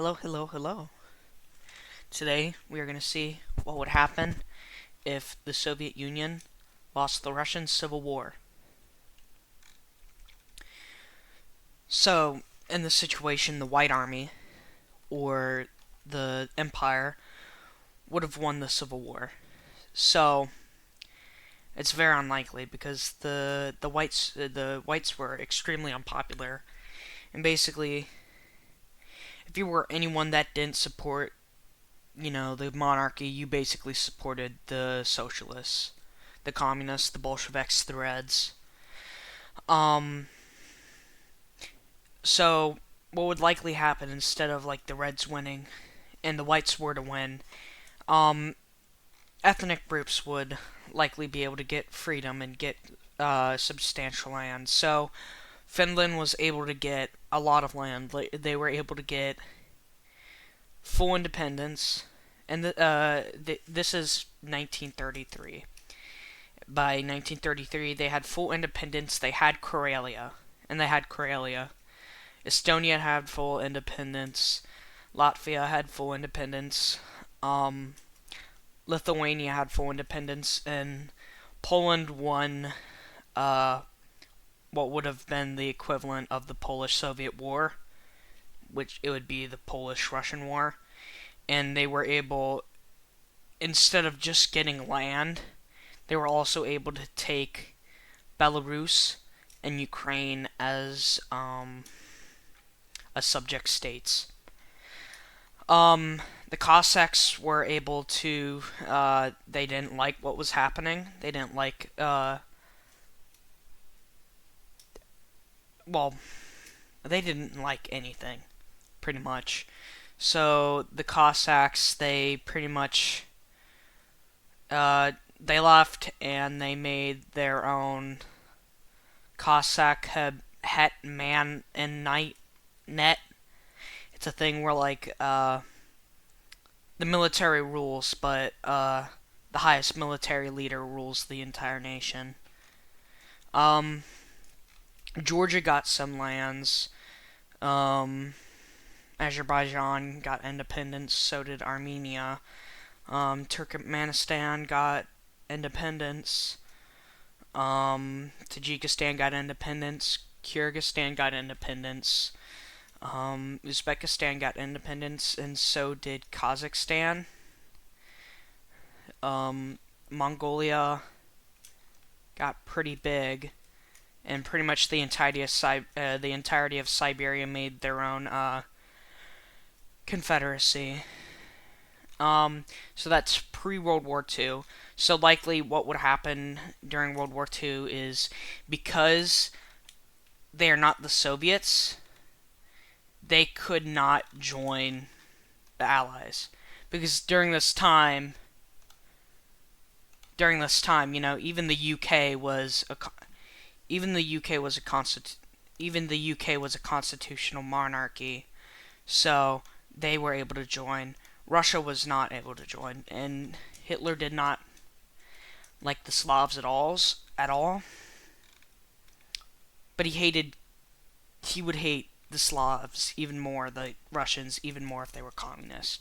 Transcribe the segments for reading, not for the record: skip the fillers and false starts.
Hello, hello, hello. Today we are going to see what would happen if the Soviet Union lost the Russian Civil War. So, in this situation, the White Army or the Empire would have won the Civil War. So, it's very unlikely because the whites were extremely unpopular, and basically, if you were anyone that didn't support the monarchy, you basically supported the socialists, the communists, the Bolsheviks, the Reds. Um, so what would likely happen instead of like the Reds winning and the Whites were to win, um, ethnic groups would likely be able to get freedom and get substantial land. So Finland was able to get a lot of land. They were able to get full independence, and this is 1933. By 1933, they had full independence. They had Karelia, and they had Karelia. Estonia had full independence. Latvia had full independence. Um, Lithuania had full independence, and Poland won uh, what would have been the equivalent of the Polish-Soviet War, which it would be the Polish-Russian War. And they were able, instead of just getting land, they were also able to take Belarus and Ukraine as subject states. The Cossacks were able to. They didn't like what was happening. They didn't like. Well, they didn't like anything, pretty much. So the Cossacks, they pretty much. They left and they made their own Cossack Hetman and Knight net. It's a thing where like the military rules, but the highest military leader rules the entire nation. Um, Georgia got some lands. Um, Azerbaijan got independence. So did Armenia. Turkmenistan got independence. Tajikistan got independence. Kyrgyzstan got independence. Uzbekistan got independence, and so did Kazakhstan. Mongolia got pretty big, and pretty much the entirety of Siberia made their own confederacy. So that's pre-World War II. So likely, what would happen during World War II is because they are not the Soviets, they could not join the Allies because even the UK was a even the UK was a even the UK was a constitutional monarchy, so they were able to join. Russia was not able to join, and Hitler did not like the Slavs at all. But he would hate the Slavs even more, the Russians even more if they were communists.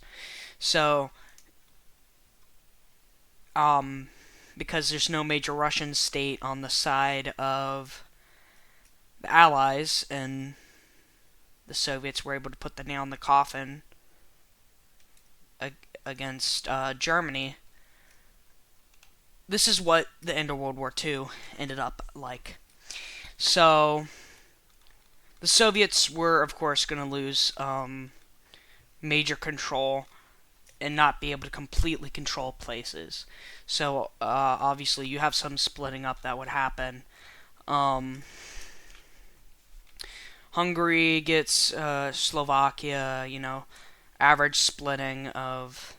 So, because there's no major Russian state on the side of the Allies, and the Soviets were able to put the nail in the coffin against Germany. This is what the end of World War II ended up like. So, the Soviets were, of course, going to lose major control and not be able to completely control places. So, obviously, you have some splitting up that would happen. Hungary gets Slovakia, average splitting of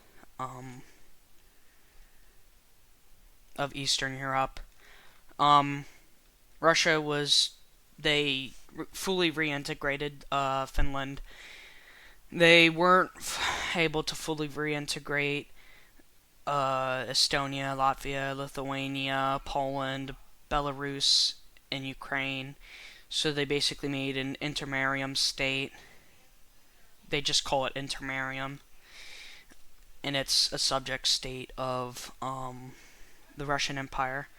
Eastern Europe. Russia was they fully reintegrated Finland. They weren't able to fully reintegrate Estonia, Latvia, Lithuania, Poland, Belarus, and Ukraine. So they basically made an intermarium state they just call it intermarium, and it's a subject state of the Russian Empire.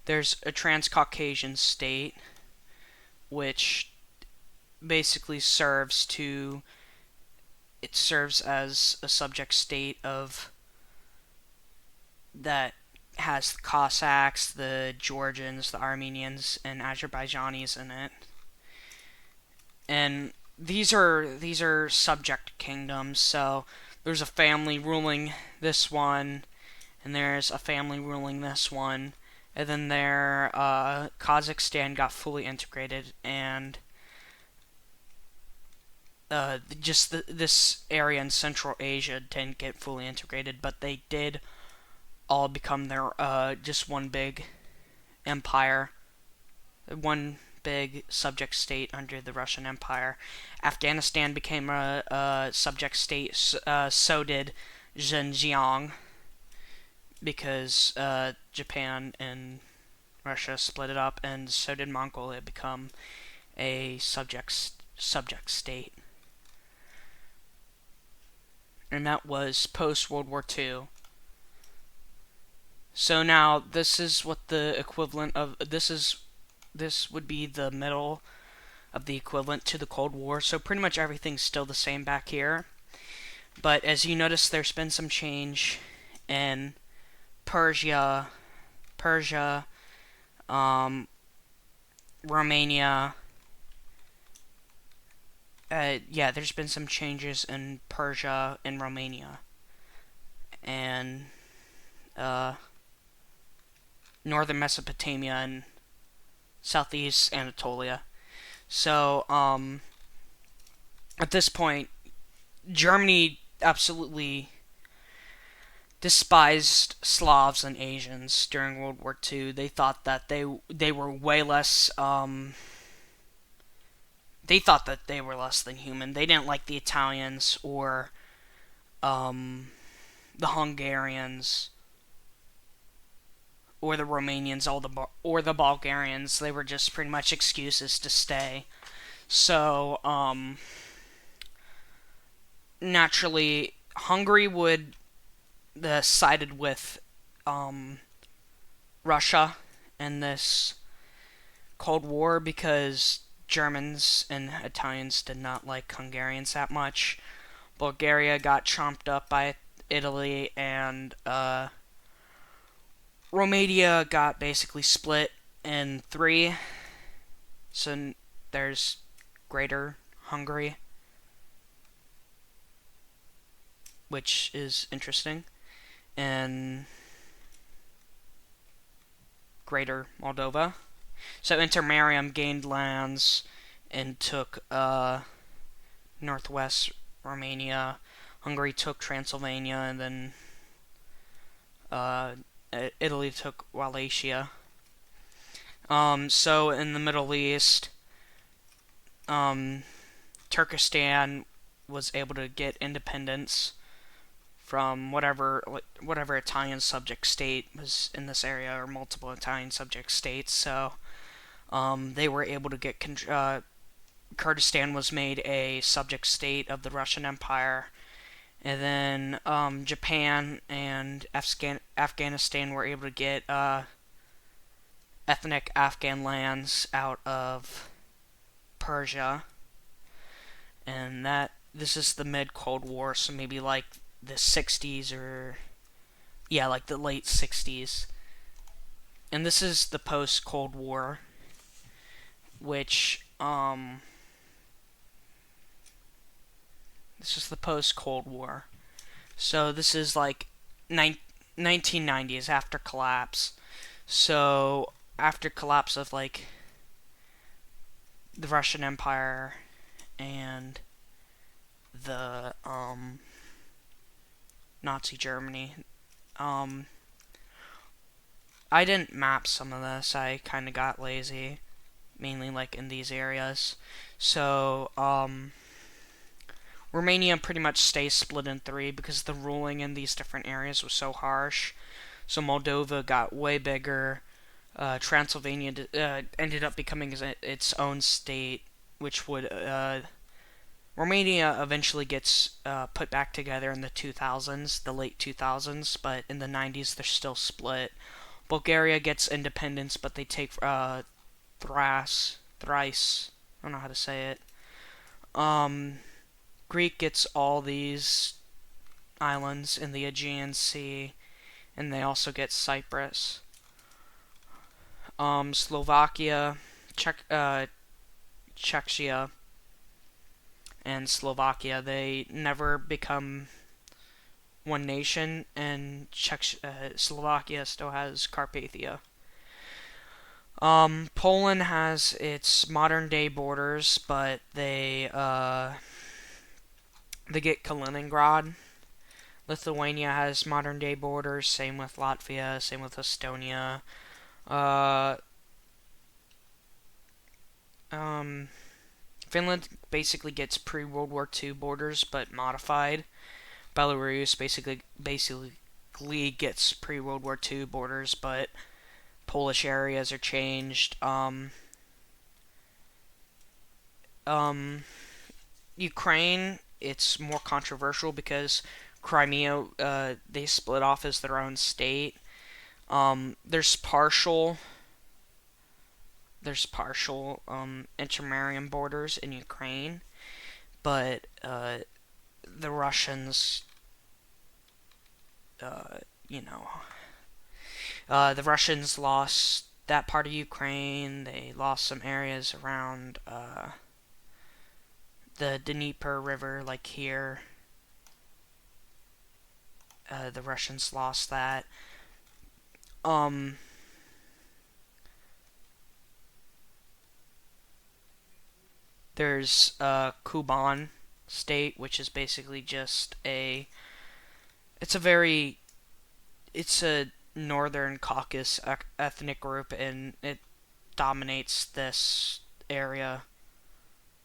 There's a Transcaucasian state, which basically serves as a subject state of that has the Cossacks, the Georgians, the Armenians, and Azerbaijanis in it. And these are subject kingdoms, so there's a family ruling this one, and there's a family ruling this one, and then Kazakhstan got fully integrated, and this area in Central Asia didn't get fully integrated, but they did all become their just one big empire, one big subject state under the Russian Empire. Afghanistan became a subject state, so did Xinjiang, because Japan and Russia split it up, and so did Mongolia become a subject state. And that was post World War II. So now this is what the equivalent of this would be the middle of the equivalent to the Cold War. So pretty much everything's still the same back here. But as you notice, there's been some change in Persia, Romania. There's been some changes in Persia and Romania, and northern Mesopotamia and southeast Anatolia. So, at this point, Germany absolutely despised Slavs and Asians during World War II. They thought that they were way less. They thought that they were less than human. They didn't like the Italians or the Hungarians or the Romanians, or the Bulgarians. They were just pretty much excuses to stay. So, naturally, Hungary would sided with Russia in this Cold War because Germans and Italians did not like Hungarians that much. Bulgaria got chomped up by Italy, and Romania got basically split in three. So there's Greater Hungary, which is interesting, and Greater Moldova. So Intermarium gained lands and took northwest Romania. Hungary took Transylvania, and then Italy took Wallachia. So in the Middle East, Turkestan was able to get independence from whatever Italian subject state was in this area, or multiple Italian subject states. So they were able to get Kurdistan was made a subject state of the Russian Empire, and then Japan and Afghanistan were able to get ethnic Afghan lands out of Persia, and this is the mid-Cold War, so maybe like the 60s, or like the late 60s. And this is the post-Cold War, which this is the post-Cold War. So this is like 1990s, after collapse. So after collapse of like the Russian Empire and the Nazi Germany. I didn't map some of this. I kind of got lazy, mainly like in these areas. So Romania pretty much stays split in three because the ruling in these different areas was so harsh. So Moldova got way bigger. Transylvania ended up becoming its own state, which would Romania eventually gets put back together in the 2000s, the late 2000s, but in the 90s they're still split. Bulgaria gets independence, but they take thrice. I don't know how to say it. Um, Greek gets all these islands in the Aegean Sea, and they also get Cyprus. Slovakia, Czechia, and Slovakia, they never become one nation, and Slovakia still has Carpathia. Poland has its modern day borders, but they get Kaliningrad. Lithuania has modern day borders. Same with Latvia. Same with Estonia. Uh, um, Finland basically gets pre World War II borders, but modified. Belarus basically gets pre World War II borders, but Polish areas are changed. Um, Ukraine, it's more controversial because Crimea, they split off as their own state. There's partial intermarrian borders in Ukraine, but the Russians, uh, you know, the Russians lost that part of Ukraine. They lost some areas around the Dnieper River, like here. The Russians lost that. Um, there's Kuban state, which is basically just it's a very, it's a northern Caucasus ethnic group, and it dominates this area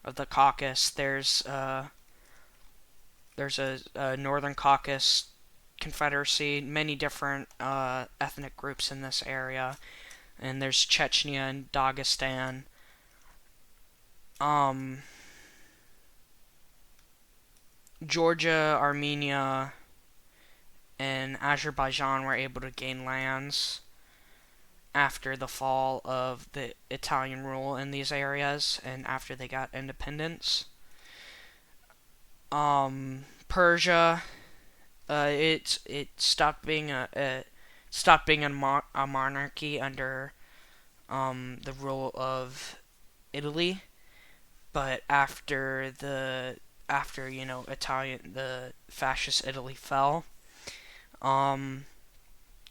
of the Caucasus. There's a Northern Caucasus Confederacy, many different ethnic groups in this area, and there's Chechnya and Dagestan. Um, Georgia, Armenia, and Azerbaijan were able to gain lands after the fall of the Italian rule in these areas and after they got independence. Persia, it stopped being a monarchy under the rule of Italy, but after Italian the fascist Italy fell, um,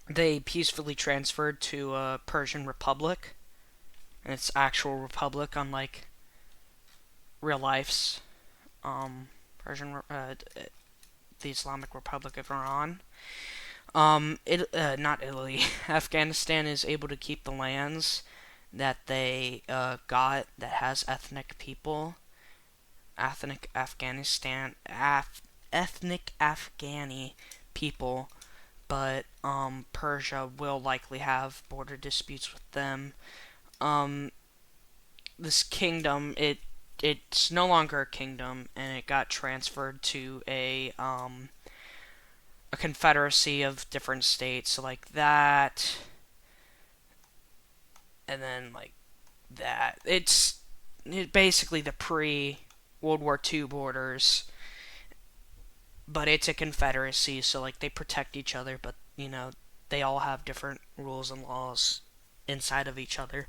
they peacefully transferred to a Persian Republic, and it's actual republic, unlike real life's Persian the Islamic Republic of Iran. Not Italy. Afghanistan is able to keep the lands that they got that has ethnic people, ethnic Afghani people, but Persia will likely have border disputes with them. Um, this kingdom, it's no longer a kingdom, and it got transferred to a confederacy of different states, so like that, and then like that. It's basically the pre World War II borders, but it's a confederacy, so like they protect each other, but they all have different rules and laws inside of each other.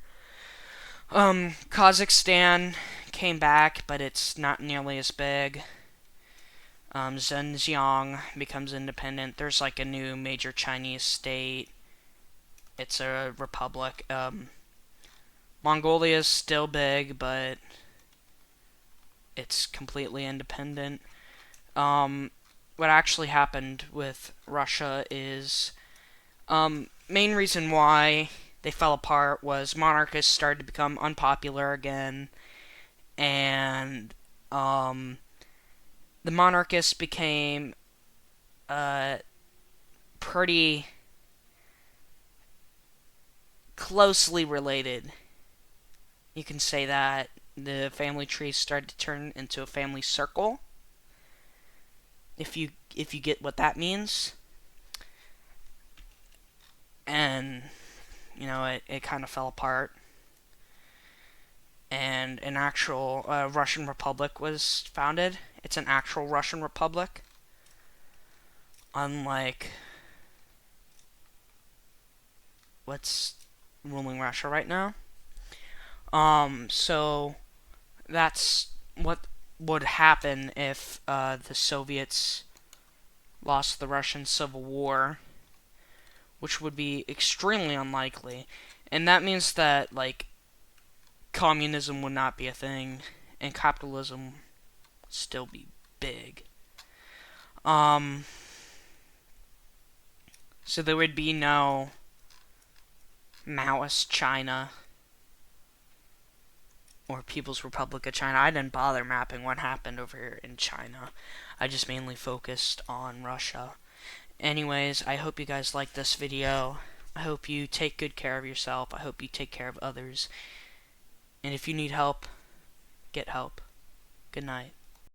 Kazakhstan came back, but it's not nearly as big. Xinjiang becomes independent. There's like a new major Chinese state. It's a republic. Mongolia is still big, but it's completely independent. What actually happened with Russia is main reason why they fell apart was monarchists started to become unpopular again, and the monarchists became pretty closely related. You can say that the family trees started to turn into a family circle. If you get what that means. And it kind of fell apart, and an actual Russian Republic was founded. It's an actual Russian Republic, unlike what's ruling Russia right now. So that's what would happen if the Soviets lost the Russian Civil War, which would be extremely unlikely. And that means that, like, communism would not be a thing, and capitalism would still be big. So there would be no Maoist China or People's Republic of China. I didn't bother mapping what happened over here in China. I just mainly focused on Russia. Anyways, I hope you guys liked this video. I hope you take good care of yourself. I hope you take care of others. And if you need help, get help. Good night.